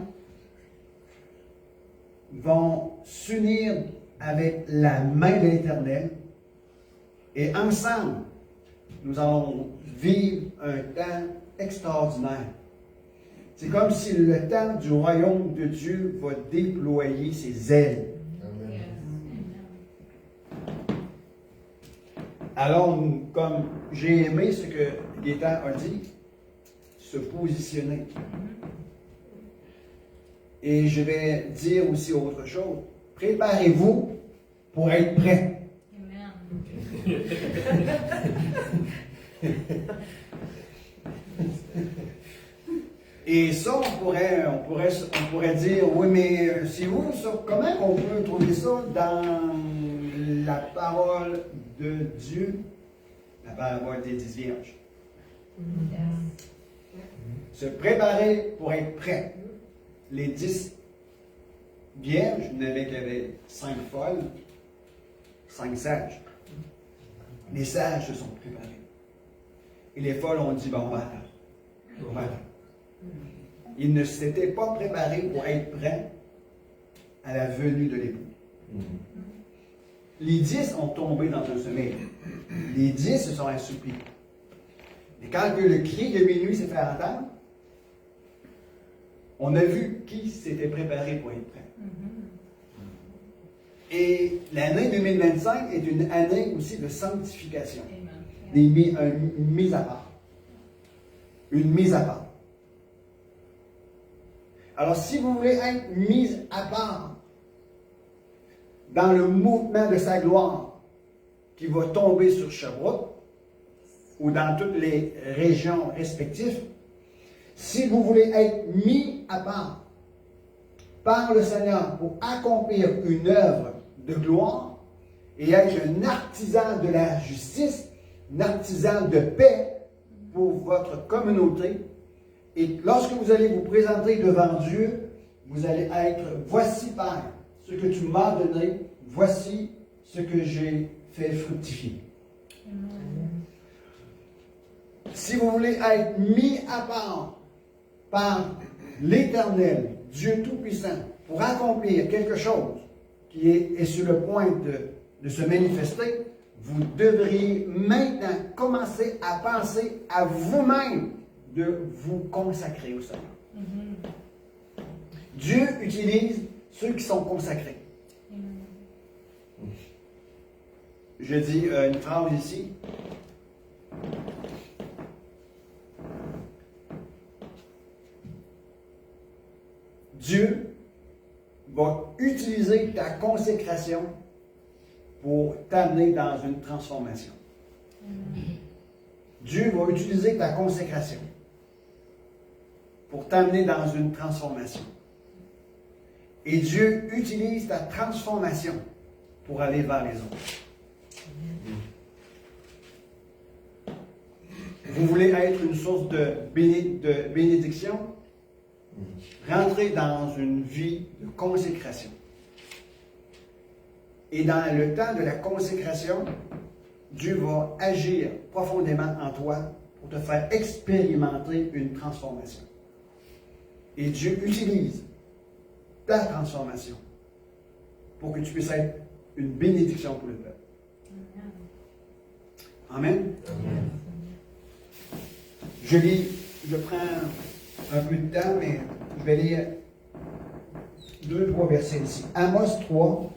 vont s'unir avec la main de l'Éternel et ensemble, nous allons vivre un temps extraordinaire. C'est comme si le temps du royaume de Dieu va déployer ses ailes. Amen. Alors, comme j'ai aimé ce que Gaétan a dit, se positionner. Et je vais dire aussi autre chose. Préparez-vous pour être prêt. Et ça, on pourrait dire, oui, mais c'est où ça? Comment on peut trouver ça dans la parole de Dieu? La parole des 10 vierges. Se préparer pour être prêt. Les 10 vierges, il y en avait qui avaient 5 folles, 5 sages. Les sages se sont préparés. Et les folles ont dit, bon, on va attendre. On va attendre. Ils ne s'étaient pas préparés pour être prêts à la venue de l'époux. Les 10 ont tombé dans un sommeil. Les 10 se sont assoupis. Et quand le cri de minuit s'est fait entendre, on a vu qui s'était préparé pour être prêt. Et l'année 2025 est une année aussi de sanctification. Une mise à part. Une mise à part. Alors, si vous voulez être mis à part dans le mouvement de sa gloire qui va tomber sur Sherbrooke ou dans toutes les régions respectives, si vous voulez être mis à part par le Seigneur pour accomplir une œuvre de gloire et être un artisan de la justice, un artisan de paix pour votre communauté, et lorsque vous allez vous présenter devant Dieu, vous allez être, voici Père, ce que tu m'as donné, voici ce que j'ai fait fructifier. Si vous voulez être mis à part par l'Éternel, Dieu Tout-Puissant, pour accomplir quelque chose qui est sur le point de se manifester, vous devriez maintenant commencer à penser à vous-même de vous consacrer au Seigneur. Dieu utilise ceux qui sont consacrés. Je dis une phrase ici. Dieu va utiliser ta consécration pour t'amener dans une transformation. Dieu va utiliser ta consécration pour t'amener dans une transformation. Et Dieu utilise ta transformation pour aller vers les autres. Vous voulez être une source de bénédiction? Rentrez dans une vie de consécration. Et dans le temps de la consécration, Dieu va agir profondément en toi pour te faire expérimenter une transformation. Et Dieu utilise ta transformation pour que tu puisses être une bénédiction pour le peuple. Amen. Amen. Je prends un peu de temps, mais je vais lire 2-3 versets ici. Amos 3,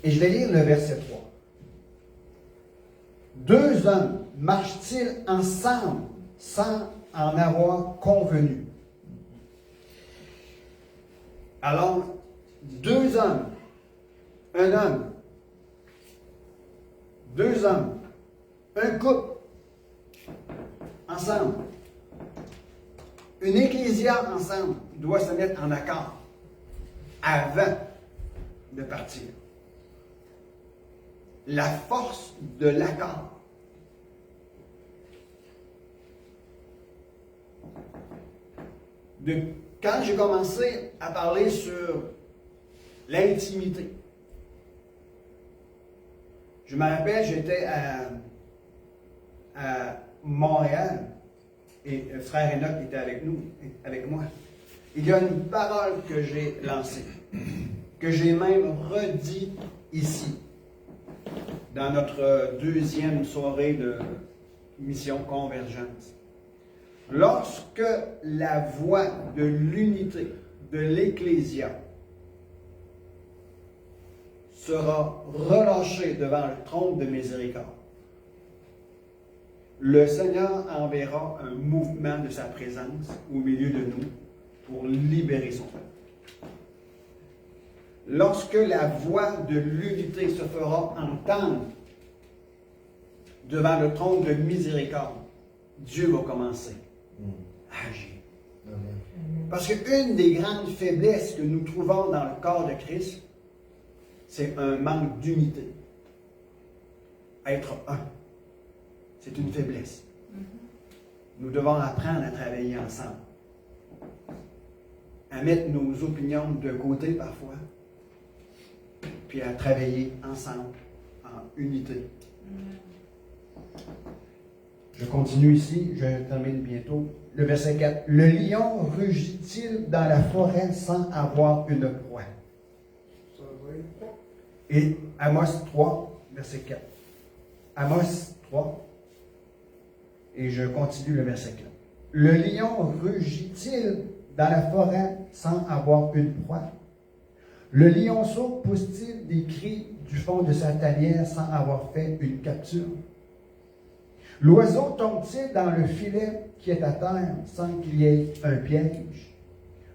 et je vais lire le verset 3. Deux hommes marchent-ils ensemble sans en avoir convenu? Alors, deux hommes, un homme, deux hommes, un couple, ensemble, une ecclésia ensemble doit se mettre en accord avant de partir. La force de l'accord. Quand j'ai commencé à parler sur l'intimité, je me rappelle, j'étais à Montréal et frère Enoch était avec moi. Il y a une parole que j'ai lancée, que j'ai même redit ici, dans notre deuxième soirée de mission Convergence. Lorsque la voix de l'unité de l'Ecclésia sera relâchée devant le trône de miséricorde, le Seigneur enverra un mouvement de sa présence au milieu de nous pour libérer son peuple. Lorsque la voix de l'unité se fera entendre devant le trône de miséricorde, Dieu va commencer à agir. Parce qu'une des grandes faiblesses que nous trouvons dans le corps de Christ, c'est un manque d'unité. Être un, c'est une faiblesse. Nous devons apprendre à travailler ensemble, à mettre nos opinions de côté parfois, puis à travailler ensemble, en unité. Je continue ici, je termine bientôt. Le verset 4. Le lion rugit-il dans la forêt sans avoir une proie? Et Amos 3, verset 4. Amos 3, et je continue le verset 4. Le lion rugit-il dans la forêt sans avoir une proie? Le lionceau pousse-t-il des cris du fond de sa tanière sans avoir fait une capture? L'oiseau tombe-t-il dans le filet qui est à terre sans qu'il y ait un piège?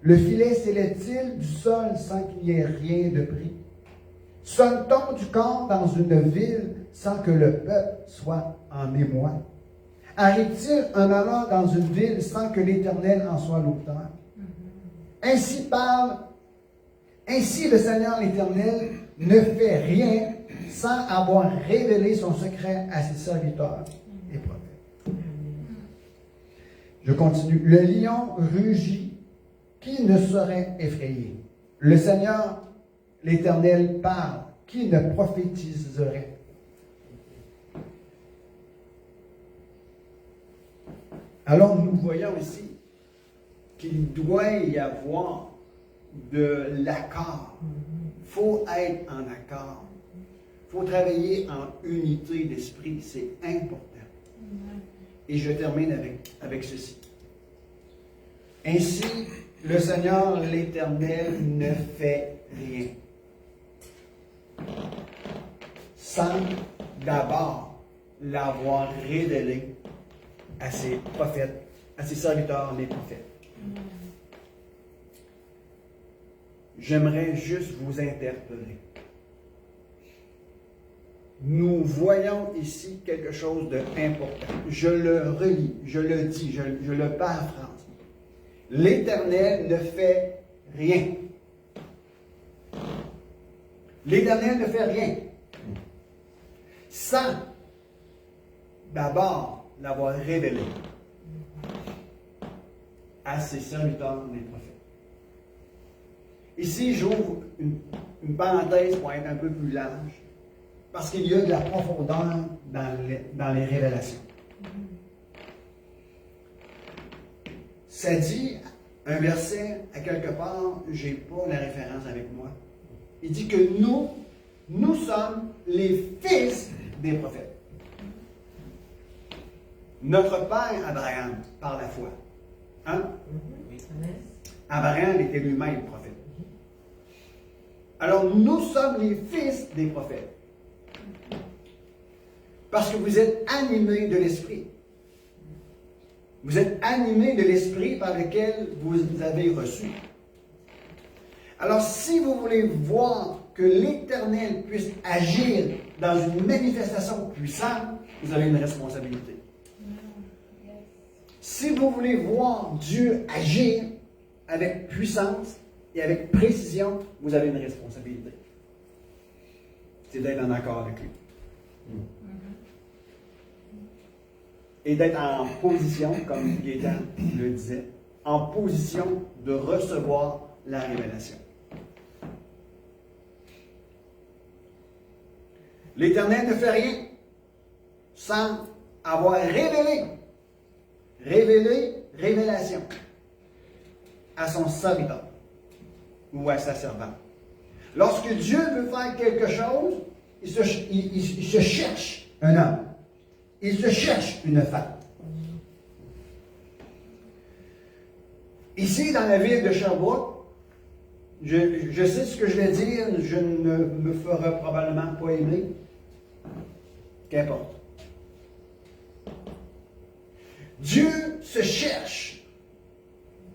Le filet s'élève-t-il du sol sans qu'il y ait rien de pris? Sonne-t-on du corps dans une ville sans que le peuple soit en émoi? Arrive-t-il un malheur dans une ville sans que l'Éternel en soit l'auteur? Ainsi le Seigneur l'Éternel ne fait rien sans avoir révélé son secret à ses serviteurs et prophètes. Je continue. Le lion rugit, qui ne serait effrayé? Le Seigneur l'Éternel parle, qui ne prophétiserait? Alors nous voyons ici qu'il doit y avoir de l'accord. Il faut être en accord. Il faut travailler en unité d'esprit. C'est important. Et je termine avec ceci. Ainsi, le Seigneur l'Éternel ne fait rien sans d'abord l'avoir révélé à ses prophètes, à ses serviteurs, les prophètes. J'aimerais juste vous interpeller. Nous voyons ici quelque chose d'important. Je le relis, je le dis, je le paraphrase. L'Éternel ne fait rien. L'Éternel ne fait rien sans d'abord l'avoir révélé à ses serviteurs, les prophètes. Ici, j'ouvre une parenthèse pour être un peu plus large, parce qu'il y a de la profondeur dans les révélations. Ça dit, un verset, à quelque part, je n'ai pas la référence avec moi. Il dit que nous sommes les fils des prophètes. Notre père Abraham, par la foi. Hein? Abraham était lui-même prophète. Alors, nous sommes les fils des prophètes. Parce que vous êtes animés de l'Esprit. Vous êtes animés de l'Esprit par lequel vous avez reçu. Alors, si vous voulez voir que l'Éternel puisse agir dans une manifestation puissante, vous avez une responsabilité. Si vous voulez voir Dieu agir avec puissance et avec précision, vous avez une responsabilité. C'est d'être en accord avec lui. Et d'être en position, comme Gaétan le disait, en position de recevoir la révélation. L'Éternel ne fait rien sans avoir révélation à son serviteur ou à sa servante. Lorsque Dieu veut faire quelque chose, il se cherche un homme. Il se cherche une femme. Ici, dans la ville de Sherbrooke, je sais ce que je vais dire, je ne me ferai probablement pas aimer. Qu'importe. Dieu se cherche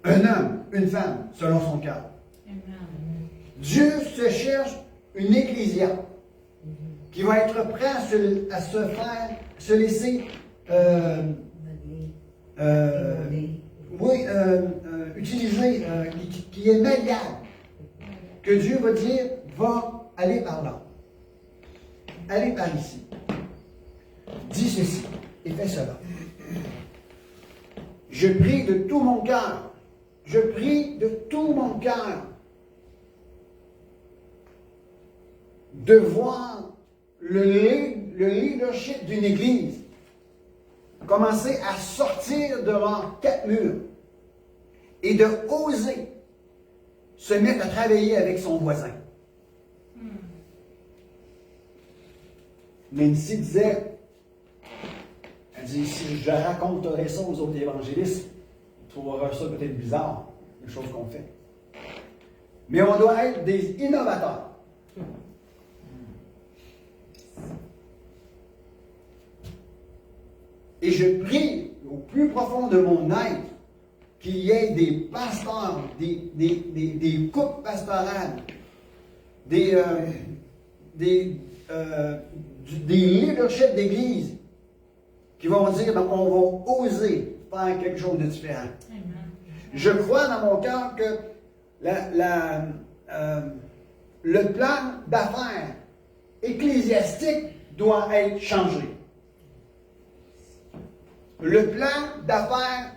un homme, une femme, selon son cœur. Dieu se cherche une ecclésia qui va être prêt à se laisser utiliser, qui est malléable. Que Dieu va dire, va aller par là. Allez par ici. Dis ceci et fais cela. Je prie de tout mon cœur. Je prie de tout mon cœur de voir le leadership d'une église commencer à sortir devant 4 murs et de oser se mettre à travailler avec son voisin. Nancy disait, elle dit, si je raconterais ça aux autres évangélistes, ils trouveraient ça peut-être bizarre, les choses qu'on fait. Mais on doit être des innovateurs. Et je prie au plus profond de mon être qu'il y ait des pasteurs, des couples pastorales, des leaderships d'église qui vont dire ben, on va oser faire quelque chose de différent. Je crois dans mon cœur que le plan d'affaires ecclésiastique doit être changé. Le plan d'affaires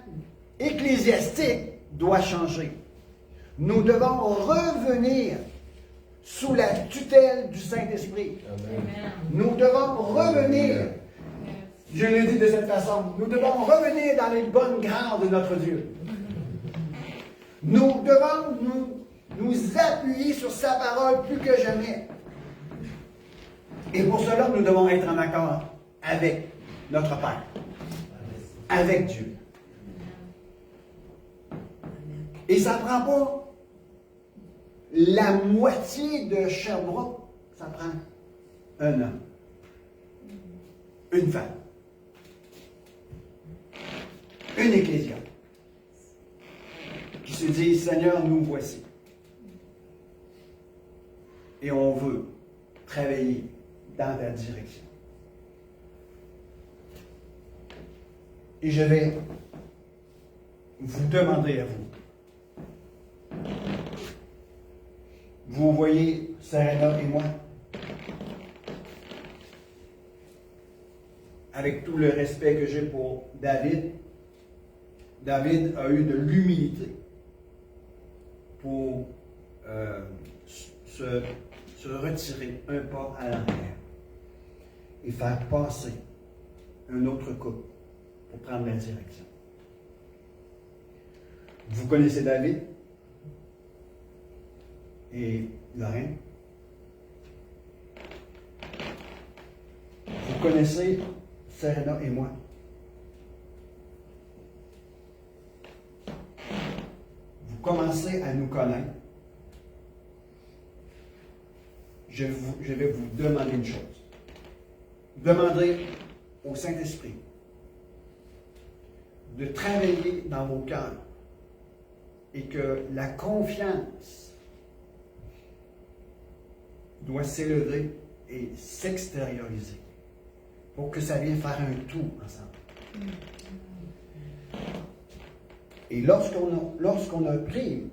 ecclésiastique doit changer. Nous devons revenir sous la tutelle du Saint-Esprit. Nous devons revenir, je le dis de cette façon, nous devons revenir dans les bonnes grâces de notre Dieu. Nous devons nous appuyer sur sa parole plus que jamais. Et pour cela, nous devons être en accord avec notre Père, avec Dieu. Et ça ne prend pas la moitié de Sherbrooke, ça prend un homme, une femme, une ecclésia qui se dit Seigneur, nous voici. Et on veut travailler dans ta direction. Et je vais vous demander à vous. Vous voyez Serena et moi, avec tout le respect que j'ai pour David, David a eu de l'humilité pour se retirer un pas à l'arrière et faire passer un autre couple pour prendre la direction. Vous connaissez David et Lorraine. Vous connaissez Serena et moi. Vous commencez à nous connaître. Je vais vous demander une chose. Demandez au Saint-Esprit de travailler dans vos cœurs et que la confiance doit s'élever et s'extérioriser pour que ça vienne faire un tout ensemble. Et lorsqu'on a pris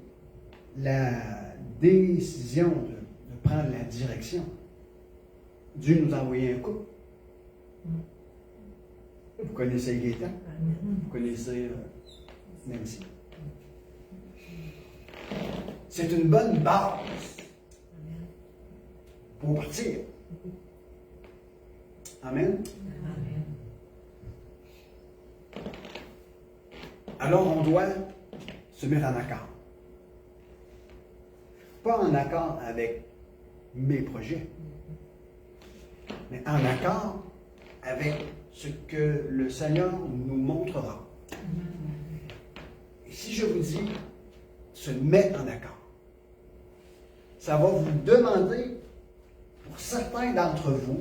la décision de prendre la direction, Dieu nous a envoyé un couple. Vous connaissez Gaëtan, vous connaissez Nancy. c'est une bonne base pour partir. Amen. Alors on doit se mettre en accord. Pas en accord avec mes projets, mais en accord avec ce que le Seigneur nous montrera. Et si je vous dis se mettre en accord, ça va vous demander, pour certains d'entre vous,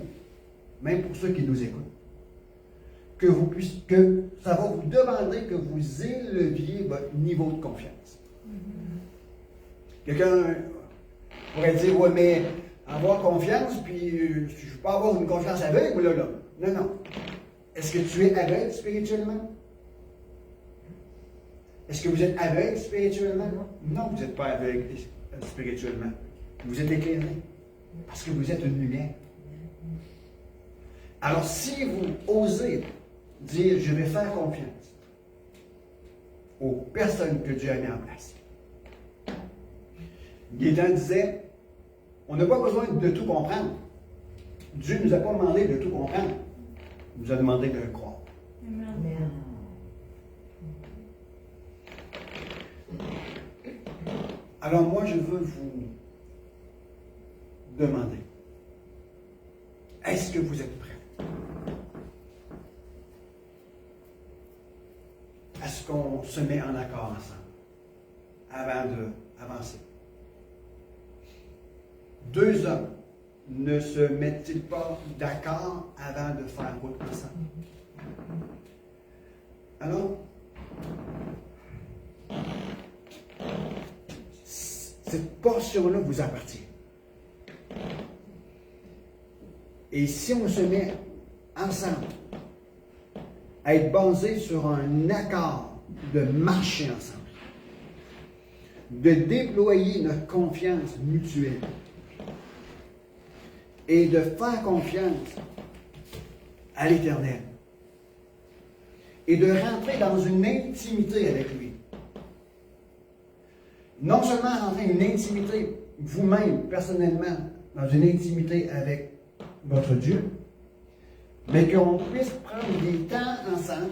même pour ceux qui nous écoutent, que ça va vous demander que vous éleviez votre niveau de confiance. Quelqu'un pourrait dire, ouais, mais avoir confiance, puis je peux pas avoir une confiance aveugle, là. Non, non. Est-ce que tu es aveugle spirituellement? Est-ce que vous êtes aveugle spirituellement? Non, vous n'êtes pas aveugle spirituellement. Vous êtes éclairé. Parce que vous êtes une lumière. Alors, si vous osez dire, je vais faire confiance aux personnes que Dieu a mis en place. Gaétan disait, on n'a pas besoin de tout comprendre. Dieu ne nous a pas demandé de tout comprendre. Il nous a demandé de le croire. Amen. Alors moi, je veux vous demander, est-ce que vous êtes prêts? Est-ce qu'on se met en accord ensemble avant d'avancer? Deux hommes ne se mettent-ils pas d'accord avant de faire route ensemble? Alors, cette portion-là vous appartient. Et si on se met ensemble à être basé sur un accord de marcher ensemble, de déployer notre confiance mutuelle et de faire confiance à l'Éternel et de rentrer dans une intimité avec lui. Non seulement rentrer une intimité, vous-même, personnellement, dans une intimité avec votre Dieu, mais qu'on puisse prendre des temps ensemble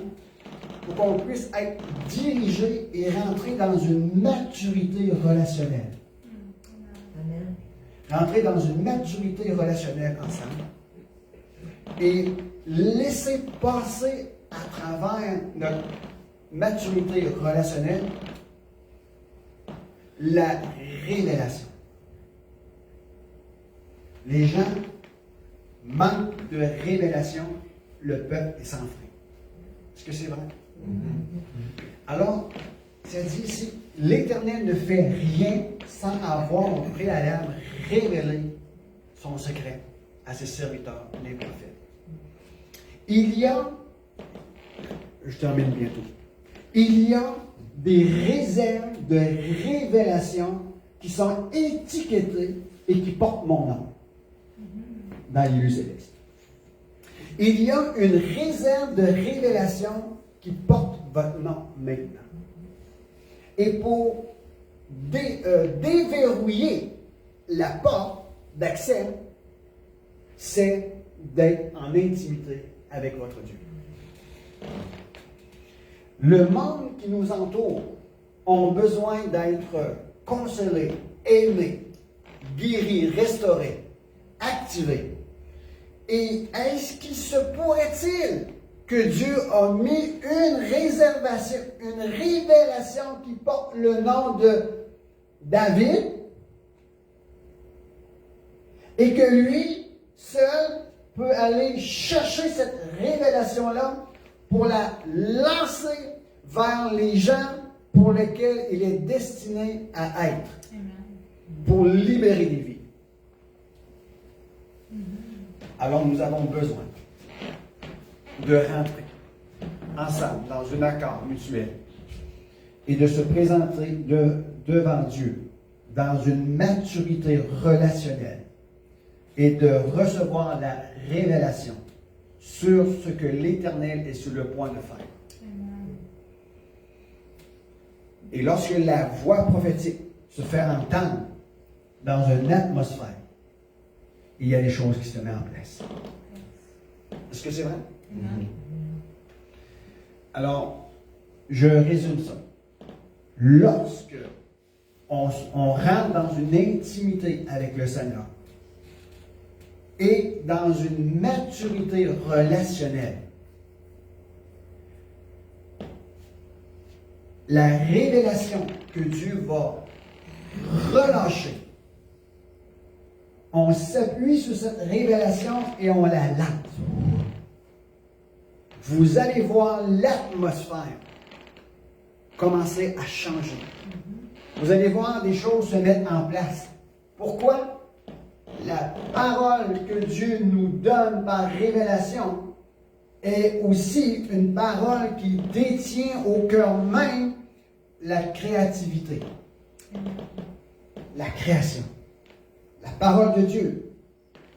pour qu'on puisse être dirigé et rentrer dans une maturité relationnelle. Amen. Rentrer dans une maturité relationnelle ensemble et laisser passer à travers notre maturité relationnelle la révélation. Les gens manquent de révélation, le peuple est sans frein. Est-ce que c'est vrai? Alors, ça dit ici, l'Éternel ne fait rien sans avoir au préalable révélé son secret à ses serviteurs, les prophètes. Il y a, je termine bientôt, il y a des réserves de révélation qui sont étiquetées et qui portent mon nom dans les lieux célestes. Il y a une réserve de révélation qui porte votre nom maintenant. Et pour déverrouiller la porte d'accès, c'est d'être en intimité avec votre Dieu. Le monde qui nous entoure a besoin d'être consolé, aimé, guéri, restauré, activé. Et est-ce qu'il se pourrait-il que Dieu a mis une réservation, une révélation qui porte le nom de David et que lui seul peut aller chercher cette révélation-là pour la lancer vers les gens pour lesquels il est destiné à être, pour libérer des vies. Alors nous avons besoin de rentrer ensemble dans un accord mutuel et de se présenter devant Dieu dans une maturité relationnelle et de recevoir la révélation sur ce que l'Éternel est sur le point de faire. Et lorsque la voix prophétique se faire entendre dans une atmosphère, il y a des choses qui se mettent en place. Est-ce que c'est vrai? Alors, je résume ça. Lorsque on rentre dans une intimité avec le Seigneur et dans une maturité relationnelle, la révélation que Dieu va relâcher, on s'appuie sur cette révélation et on la lance. Vous allez voir l'atmosphère commencer à changer. Vous allez voir des choses se mettre en place. Pourquoi? La parole que Dieu nous donne par révélation est aussi une parole qui détient au cœur même la créativité. La création. La parole de Dieu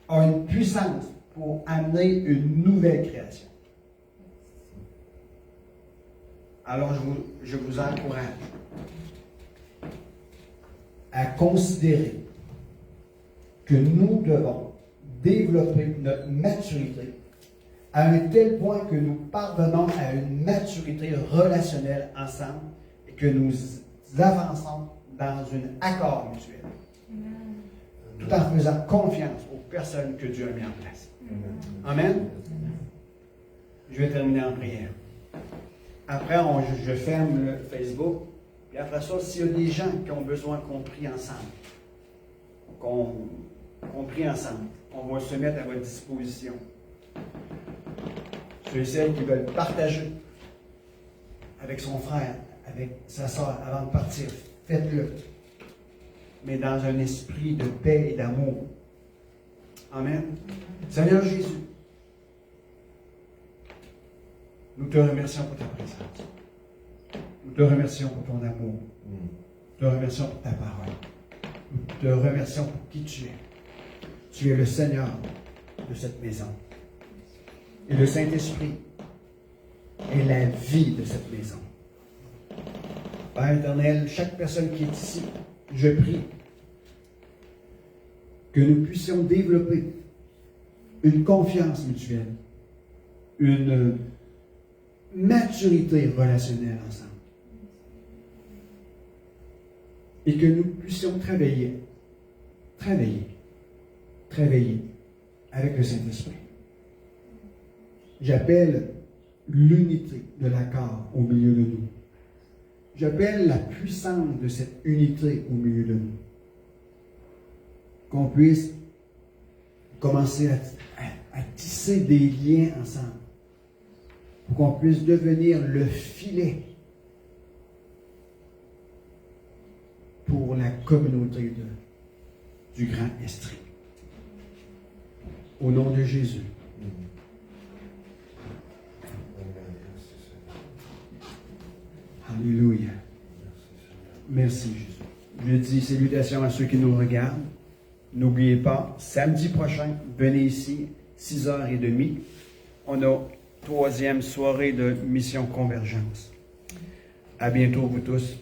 a une puissance pour amener une nouvelle création. Alors, je vous encourage à considérer que nous devons développer notre maturité à un tel point que nous parvenons à une maturité relationnelle ensemble et que nous avançons dans un accord mutuel. Tout en faisant confiance aux personnes que Dieu a mis en place. Amen. Je vais terminer en prière. Après, je ferme le Facebook. Puis après ça, s'il y a des gens qui ont besoin qu'on prie ensemble, qu'on prie ensemble, on va se mettre à votre disposition. Ceux et celles qui veulent partager avec son frère, avec sa soeur, avant de partir, faites-le. Mais dans un esprit de paix et d'amour. Amen. Seigneur Jésus, nous te remercions pour ta présence. Nous te remercions pour ton amour. Nous te remercions pour ta parole. Nous te remercions pour qui tu es. Tu es le Seigneur de cette maison. Et le Saint-Esprit est la vie de cette maison. Père éternel, chaque personne qui est ici, je prie que nous puissions développer une confiance mutuelle, une maturité relationnelle ensemble. Et que nous puissions travailler avec le Saint-Esprit. J'appelle l'unité de l'accord au milieu de nous. J'appelle la puissance de cette unité au milieu de nous. Qu'on puisse commencer à tisser des liens ensemble. Pour qu'on puisse devenir le filet pour la communauté du Grand Estrie. Au nom de Jésus. Alléluia. Merci Jésus. Je dis salutations à ceux qui nous regardent. N'oubliez pas, samedi prochain, venez ici, 6h30. On a 3e soirée de Mission Convergence. À bientôt vous tous.